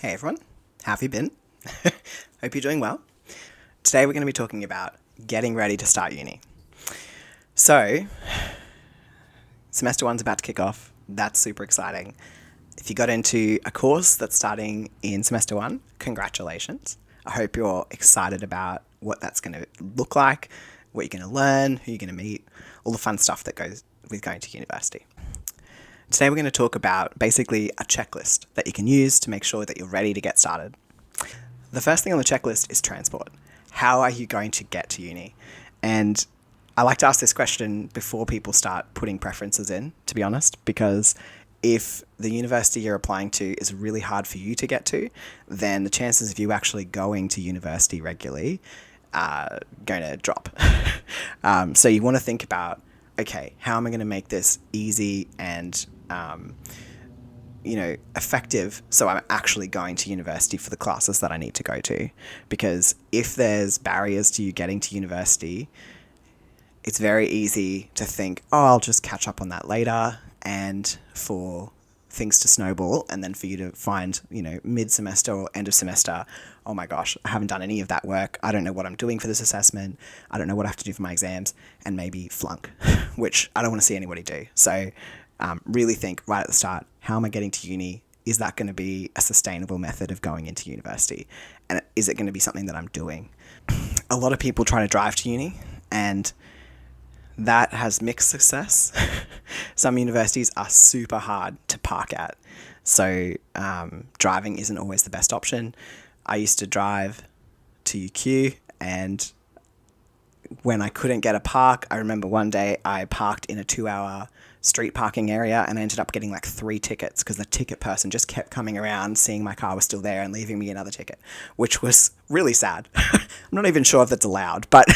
Hey everyone, how have you been? Hope you're doing well. Today we're going to be talking about getting ready to start uni. So, semester one's about to kick off. That's super exciting. If you got into a course that's starting in semester one, congratulations. I hope you're excited about what that's going to look like, what you're going to learn, who you're going to meet, all the fun stuff that goes with going to university. Today we're going to talk about basically a checklist that you can use to make sure that you're ready to get started. The first thing on the checklist is transport. How are you going to get to uni? And I like to ask this question before people start putting preferences in, to be honest, because if the university you're applying to is really hard for you to get to, then the chances of you actually going to university regularly are going to drop. So you want to think about, okay, how am I going to make this easy and effective so I'm actually going to university for the classes that I need to go to? Because if there's barriers to you getting to university, it's very easy to think, oh, I'll just catch up on that later, and for things to snowball, and then for you to find, mid-semester or end of semester, oh my gosh, I haven't done any of that work. I don't know what I'm doing for this assessment. I don't know what I have to do for my exams, and maybe flunk, which I don't want to see anybody do. So really think right at the start, how am I getting to uni? Is that going to be a sustainable method of going into university? And is it going to be something that I'm doing? A lot of people try to drive to uni, and that has mixed success. Some universities are super hard to park at, so driving isn't always the best option. I used to drive to UQ, and when I couldn't get a park, I remember one day I parked in a 2-hour street parking area, and I ended up getting like 3 tickets because the ticket person just kept coming around, seeing my car was still there and leaving me another ticket, which was really sad. I'm not even sure if that's allowed, but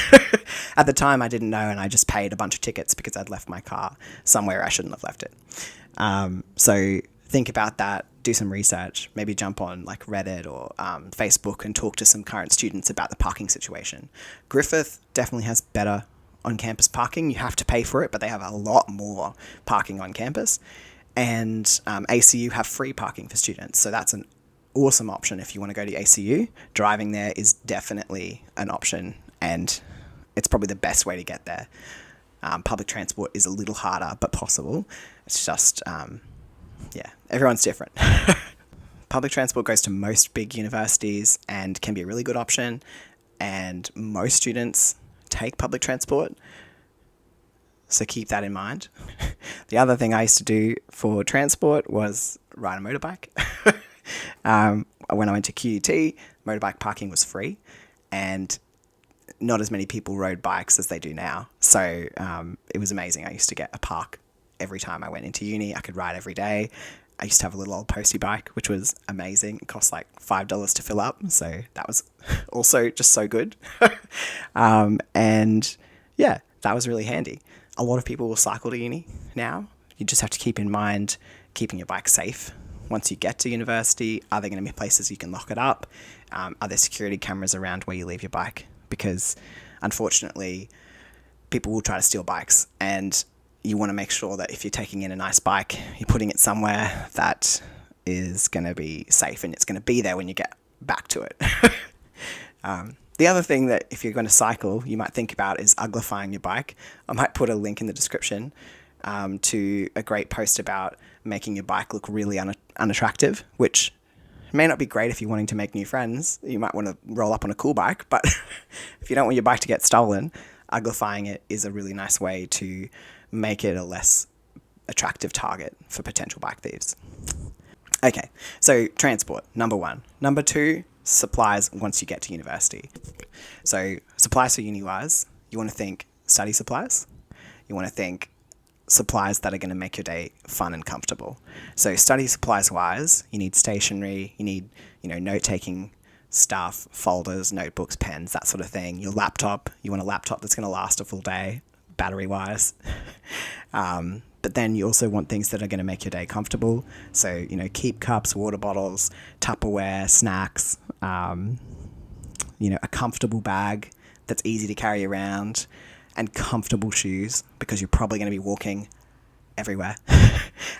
at the time I didn't know, and I just paid a bunch of tickets because I'd left my car somewhere I shouldn't have left it. So think about that, do some research, maybe jump on like Reddit or Facebook and talk to some current students about the parking situation. Griffith definitely has better on-campus parking. You have to pay for it, but they have a lot more parking on campus. And ACU have free parking for students, so that's an awesome option if you want to go to ACU. Driving there is definitely an option, and it's probably the best way to get there. Public transport is a little harder, but possible. It's just, everyone's different. Public transport goes to most big universities and can be a really good option, and most students take public transport, so keep that in mind. The other thing I used to do for transport was ride a motorbike. When I went to QUT, motorbike parking was free, and not as many people rode bikes as they do now, so it was amazing. I used to get a park every time I went into uni. I could ride every day. I used to have a little old postie bike, which was amazing. It cost like $5 to fill up, so that was also just so good. And yeah, that was really handy. A lot of people will cycle to uni now. You just have to keep in mind keeping your bike safe. Once you get to university, are there going to be places you can lock it up? Are there security cameras around where you leave your bike? Because unfortunately, people will try to steal bikes, and you want to make sure that if you're taking in a nice bike, you're putting it somewhere that is going to be safe, and it's going to be there when you get back to it. The other thing that if you're going to cycle, you might think about is uglifying your bike. I might put a link in the description to a great post about making your bike look really unattractive, which may not be great if you're wanting to make new friends. You might want to roll up on a cool bike, but if you don't want your bike to get stolen, uglifying it is a really nice way to make it a less attractive target for potential bike thieves. Okay, so transport, number 1. Number 2, supplies once you get to university. So supplies for uni-wise, you want to think study supplies. You want to think supplies that are going to make your day fun and comfortable. So study supplies-wise, you need stationery, you need, note-taking stuff, folders, notebooks, pens, that sort of thing. Your laptop, you want a laptop that's going to last a full day, battery-wise. But then you also want things that are going to make your day comfortable. So, keep cups, water bottles, Tupperware, snacks, a comfortable bag that's easy to carry around, and comfortable shoes, because you're probably going to be walking everywhere.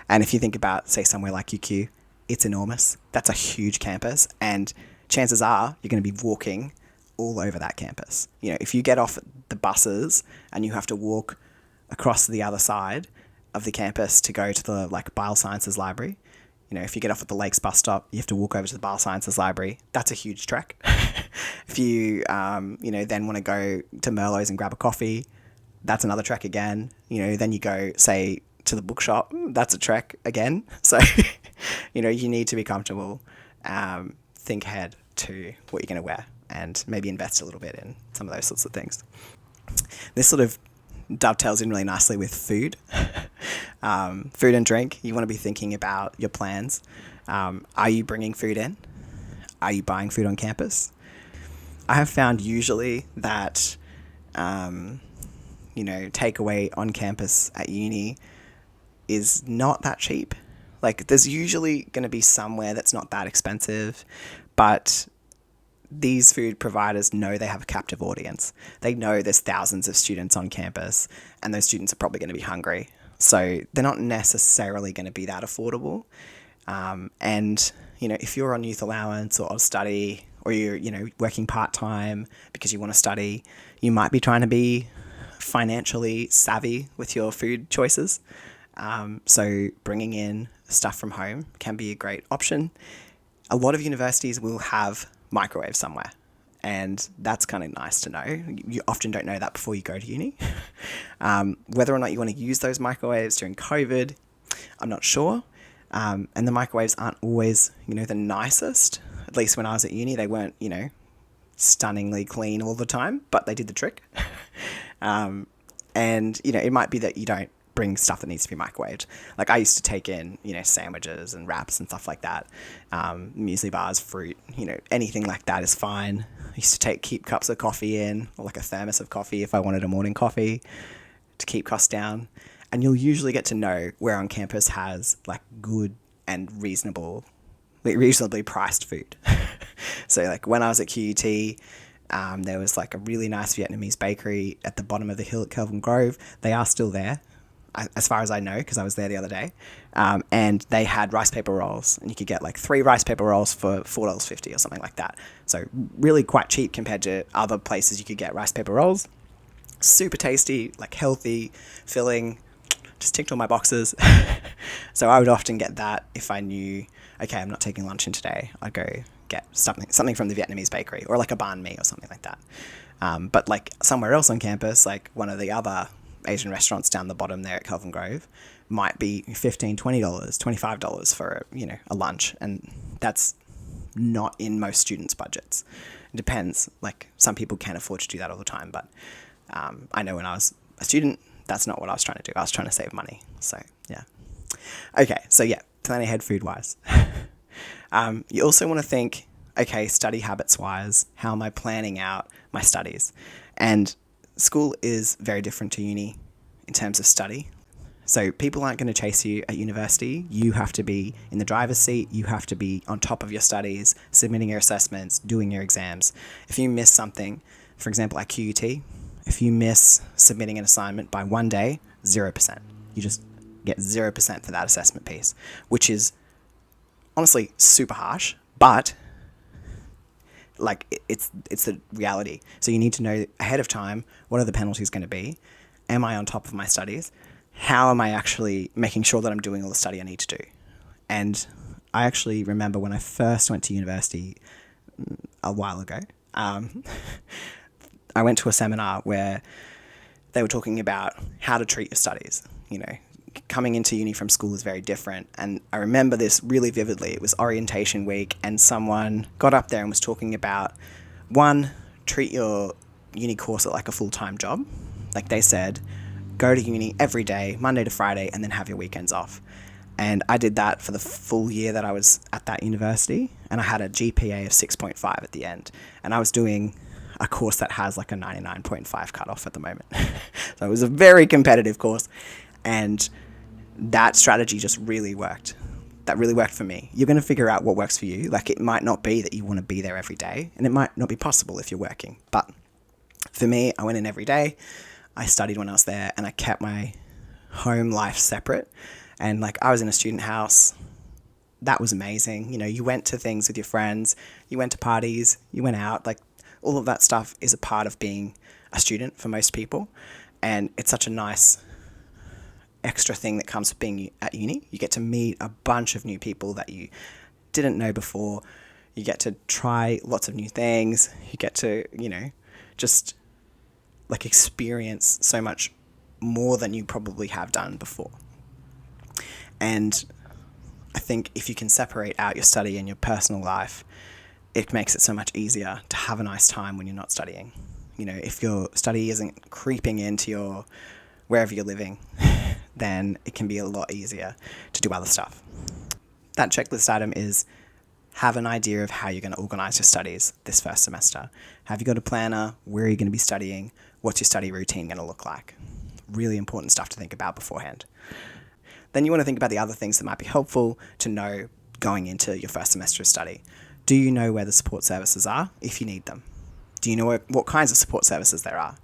And if you think about, say, somewhere like UQ, it's enormous. That's a huge campus, and chances are you're going to be walking all over that campus. You know, if you get off at the buses and you have to walk across the other side of the campus to go to the like biosciences library, you know, if you get off at the Lakes bus stop, you have to walk over to the biosciences library. That's a huge trek. If you, you know, then want to go to Merlot's and grab a coffee, that's another trek again. You know, then you go, say, to the bookshop, that's a trek again. So, you know, you need to be comfortable, think ahead to what you're going to wear, and maybe invest a little bit in some of those sorts of things. This sort of dovetails in really nicely with food. Food and drink, you want to be thinking about your plans. Are you bringing food in? Are you buying food on campus? I have found usually that, you know, takeaway on campus at uni is not that cheap. Like, there's usually going to be somewhere that's not that expensive, but these food providers know they have a captive audience. They know there's thousands of students on campus, and those students are probably going to be hungry. So they're not necessarily going to be that affordable. And, you know, if you're on youth allowance or on study, or you're, you know, working part-time because you want to study, you might be trying to be financially savvy with your food choices. So bringing in stuff from home can be a great option. A lot of universities will have microwaves somewhere, and that's kind of nice to know. You often don't know that before you go to uni. Whether or not you want to use those microwaves during COVID, I'm not sure. And the microwaves aren't always, you know, the nicest. At least when I was at uni, they weren't, you know, stunningly clean all the time, but they did the trick. And, you know, it might be that you don't bring stuff that needs to be microwaved. Like, I used to take in, you know, sandwiches and wraps and stuff like that. Muesli bars, fruit, you know, anything like that is fine. I used to keep cups of coffee in, or like a thermos of coffee if I wanted a morning coffee to keep costs down. And you'll usually get to know where on campus has like good and reasonably priced food. So like when I was at QUT, there was like a really nice Vietnamese bakery at the bottom of the hill at Kelvin Grove. They are still there, as far as I know, because I was there the other day. And they had rice paper rolls, and you could get like 3 rice paper rolls for $4.50 or something like that. So really quite cheap compared to other places you could get rice paper rolls. Super tasty, like healthy, filling, just ticked all my boxes. So I would often get that if I knew, okay, I'm not taking lunch in today. I'd go get something from the Vietnamese bakery, or like a banh mi or something like that. But like somewhere else on campus, like one of the other Asian restaurants down the bottom there at Kelvin Grove might be $15, $20, $25 for a lunch, and that's not in most students' budgets. It depends. Like some people can't afford to do that all the time, but I know when I was a student, that's not what I was trying to do. I was trying to save money. So yeah. Okay, so yeah, plan ahead food-wise. You also want to think, okay, study habits-wise, how am I planning out my studies? And school is very different to uni in terms of study. So people aren't going to chase you at university. You have to be in the driver's seat. You have to be on top of your studies, submitting your assessments, doing your exams. If you miss something, for example, at QUT, if you miss submitting an assignment by 1 day, 0%. You just get 0% for that assessment piece, which is honestly super harsh, but like it's the reality. So you need to know ahead of time, what are the penalties going to be? Am I on top of my studies? How am I actually making sure that I'm doing all the study I need to do? And I actually remember when I first went to university a while ago, I went to a seminar where they were talking about how to treat your studies. Coming into uni from school is very different. And I remember this really vividly. It was orientation week, and someone got up there and was talking about, 1, treat your uni course like a full-time job. Like they said, go to uni every day, Monday to Friday, and then have your weekends off. And I did that for the full year that I was at that university, and I had a GPA of 6.5 at the end. And I was doing a course that has like a 99.5 cutoff at the moment. So it was a very competitive course, and that strategy just really worked. That really worked for me. You're going to figure out what works for you. Like, it might not be that you want to be there every day, and it might not be possible if you're working. But for me, I went in every day. I studied when I was there, and I kept my home life separate. And like, I was in a student house that was amazing. You went to things with your friends, you went to parties, you went out. Like, all of that stuff is a part of being a student for most people. And it's such a nice extra thing that comes with being at uni. You get to meet a bunch of new people that you didn't know before. You get to try lots of new things. You get to, just like experience so much more than you probably have done before. And I think if you can separate out your study and your personal life, it makes it so much easier to have a nice time when you're not studying. If your study isn't creeping into wherever you're living, then it can be a lot easier to do other stuff. That checklist item is have an idea of how you're going to organise your studies this first semester. Have you got a planner? Where are you going to be studying? What's your study routine going to look like? Really important stuff to think about beforehand. Then you want to think about the other things that might be helpful to know going into your first semester of study. Do you know where the support services are if you need them? Do you know what kinds of support services there are?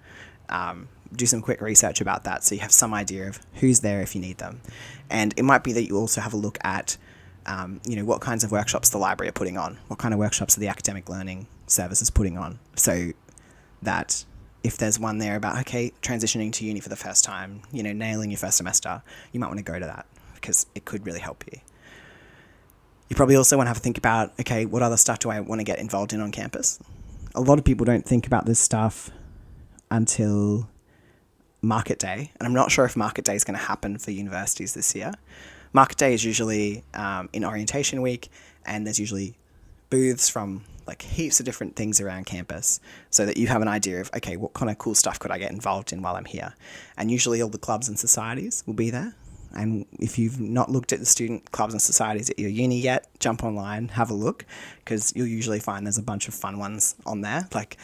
Do some quick research about that so you have some idea of who's there if you need them. And it might be that you also have a look at what kinds of workshops the library are putting on, what kind of workshops are the academic learning services putting on, so that if there's one there about, transitioning to uni for the first time, nailing your first semester, you might want to go to that because it could really help you. You probably also want to have a think about, what other stuff do I want to get involved in on campus? A lot of people don't think about this stuff until Market Day, and I'm not sure if Market Day is going to happen for universities this year. Market Day is usually in orientation week, and there's usually booths from like heaps of different things around campus so that you have an idea of, what kind of cool stuff could I get involved in while I'm here? And usually all the clubs and societies will be there. And if you've not looked at the student clubs and societies at your uni yet, jump online, have a look, because you'll usually find there's a bunch of fun ones on there. Like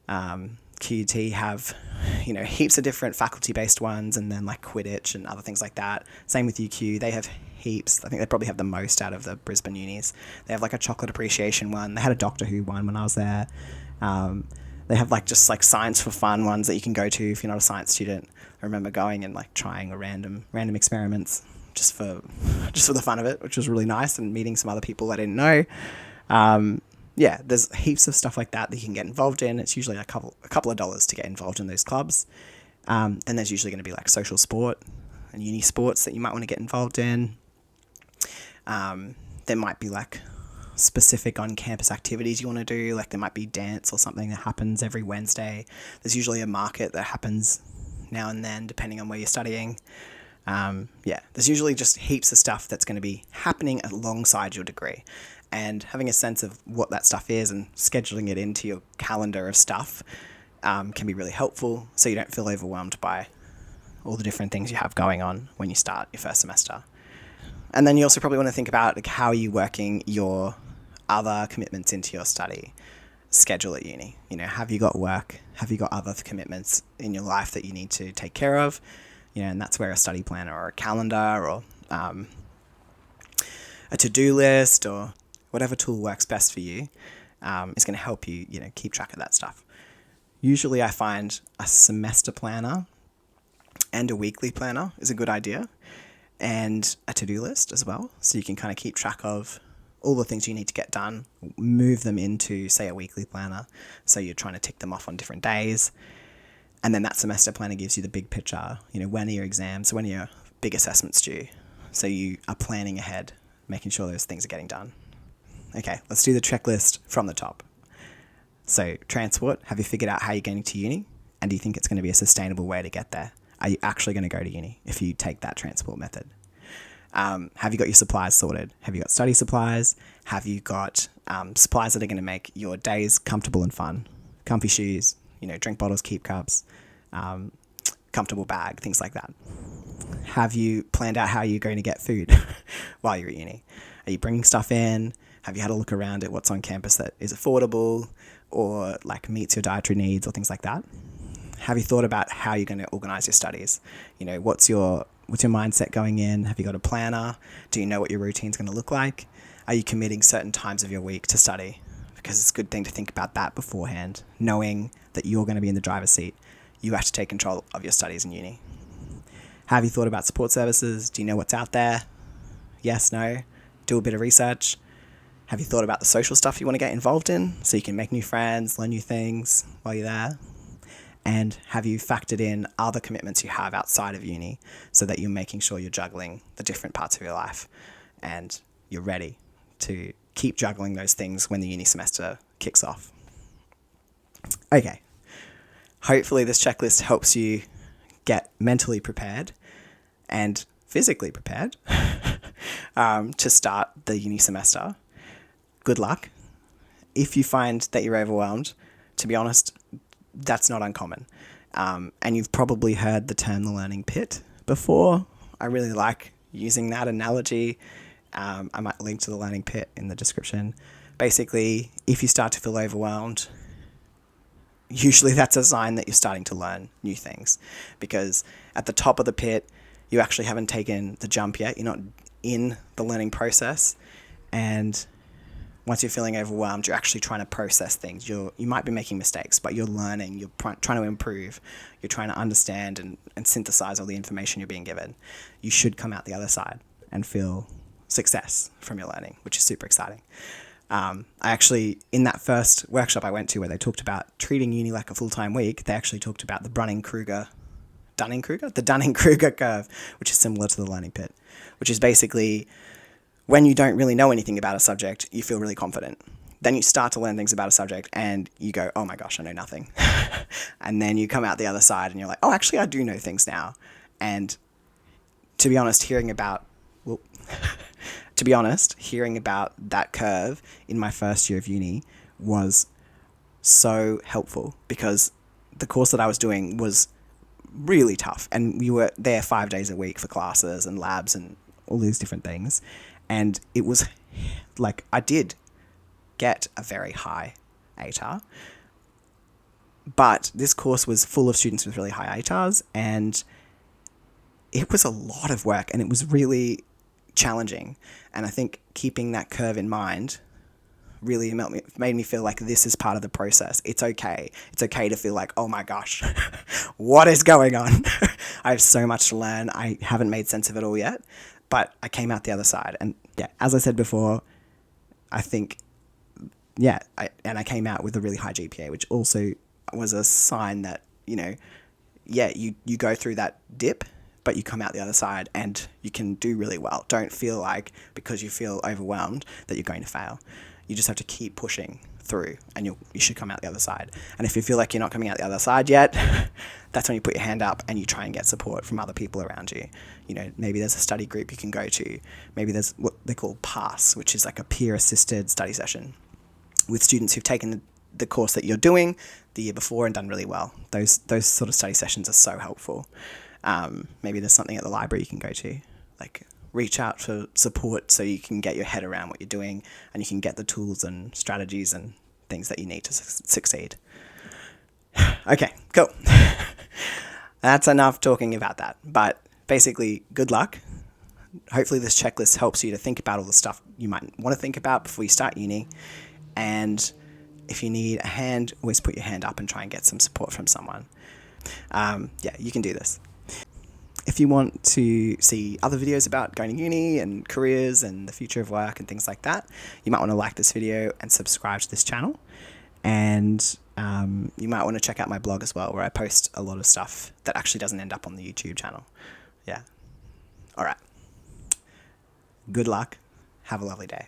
QUT have, heaps of different faculty-based ones, and then like Quidditch and other things like that. Same with UQ, they have heaps. I think they probably have the most out of the Brisbane unis. They have like a chocolate appreciation one. They had a Doctor Who one when I was there. They have just science for fun ones that you can go to if you're not a science student. I remember going and trying random experiments just for the fun of it, which was really nice, and meeting some other people I didn't know. There's heaps of stuff like that you can get involved in. It's usually a couple of dollars to get involved in those clubs. Then there's usually going to be social sport and uni sports that you might want to get involved in. There might be specific on-campus activities you want to do. There might be dance or something that happens every Wednesday. There's usually a market that happens now and then, depending on where you're studying. There's usually just heaps of stuff that's going to be happening alongside your degree. And having a sense of what that stuff is and scheduling it into your calendar of stuff can be really helpful, so you don't feel overwhelmed by all the different things you have going on when you start your first semester. And then you also probably want to think about how are you working your other commitments into your study schedule at uni. Have you got work? Have you got other commitments in your life that you need to take care of? And that's where a study planner or a calendar or a to-do list or whatever tool works best for you is going to help you, keep track of that stuff. Usually I find a semester planner and a weekly planner is a good idea, and a to-do list as well, so you can kind of keep track of all the things you need to get done, move them into, say, a weekly planner, so you're trying to tick them off on different days. And then that semester planner gives you the big picture, when are your exams, when are your big assessments due, so you are planning ahead, making sure those things are getting done. Okay, let's do the checklist from the top. So, transport, have you figured out how you're getting to uni? And do you think it's going to be a sustainable way to get there? Are you actually going to go to uni if you take that transport method? Have you got your supplies sorted? Have you got study supplies? Have you got supplies that are going to make your days comfortable and fun? Comfy shoes, drink bottles, keep cups, comfortable bag, things like that. Have you planned out how you're going to get food while you're at uni? Are you bringing stuff in? Have you had a look around at what's on campus that is affordable or meets your dietary needs or things like that? Have you thought about how you're going to organize your studies? What's your mindset going in? Have you got a planner? Do you know what your routine's going to look like? Are you committing certain times of your week to study? Because it's a good thing to think about that beforehand, knowing that you're going to be in the driver's seat. You have to take control of your studies in uni. Have you thought about support services? Do you know what's out there? Yes, no? do a bit of research. Have you thought about the social stuff you want to get involved in so you can make new friends, learn new things while you're there? And have you factored in other commitments you have outside of uni so that you're making sure you're juggling the different parts of your life and you're ready to keep juggling those things when the uni semester kicks off? Okay. Hopefully this checklist helps you get mentally prepared and physically prepared to start the uni semester. Good luck. If you find that you're overwhelmed, to be honest, that's not uncommon. And you've probably heard the term the learning pit before. I really like using that analogy. I might link to the learning pit in the description. Basically, if you start to feel overwhelmed, usually that's a sign that you're starting to learn new things, because at the top of the pit, you actually haven't taken the jump yet. You're not in the learning process. And once you're feeling overwhelmed, you're actually trying to process things. You might be making mistakes, but you're learning. You're trying to improve. You're trying to understand and synthesize all the information you're being given. You should come out the other side and feel success from your learning, which is super exciting. I actually, in that first workshop I went to where they talked about treating uni like a full-time week, they actually talked about the Dunning-Kruger curve, which is similar to the learning pit, which is basically when you don't really know anything about a subject, you feel really confident. Then you start to learn things about a subject and you go, oh my gosh, I know nothing. And then you come out the other side and you're like, oh, actually, I do know things now. And to be honest, hearing about that curve in my first year of uni was so helpful, because the course that I was doing was really tough. And we were there 5 days a week for classes and labs and all these different things. And it was like, I did get a very high ATAR, but this course was full of students with really high ATARs, and it was a lot of work and it was really challenging. And I think keeping that curve in mind really made me feel like this is part of the process. It's okay. It's okay to feel like, oh my gosh, what is going on? I have so much to learn. I haven't made sense of it all yet. But I came out the other side. And yeah, as I said before, I think, I came out with a really high GPA, which also was a sign that, you go through that dip, but you come out the other side and you can do really well. Don't feel like because you feel overwhelmed that you're going to fail. You just have to keep pushing through and you should come out the other side. And if you feel like you're not coming out the other side yet, that's when you put your hand up and you try and get support from other people around you. Maybe there's a study group you can go to. Maybe there's what they call PASS, which is like a peer-assisted study session with students who've taken the course that you're doing the year before and done really well. Those sort of study sessions are so helpful. Maybe there's something at the library you can go to. Like, reach out for support so you can get your head around what you're doing and you can get the tools and strategies and things that you need to succeed. Okay, cool. That's enough talking about that. But basically, good luck. Hopefully this checklist helps you to think about all the stuff you might want to think about before you start uni. And if you need a hand, always put your hand up and try and get some support from someone. You can do this. If you want to see other videos about going to uni and careers and the future of work and things like that, you might want to like this video and subscribe to this channel. And you might want to check out my blog as well, where I post a lot of stuff that actually doesn't end up on the YouTube channel. Yeah. All right. Good luck. Have a lovely day.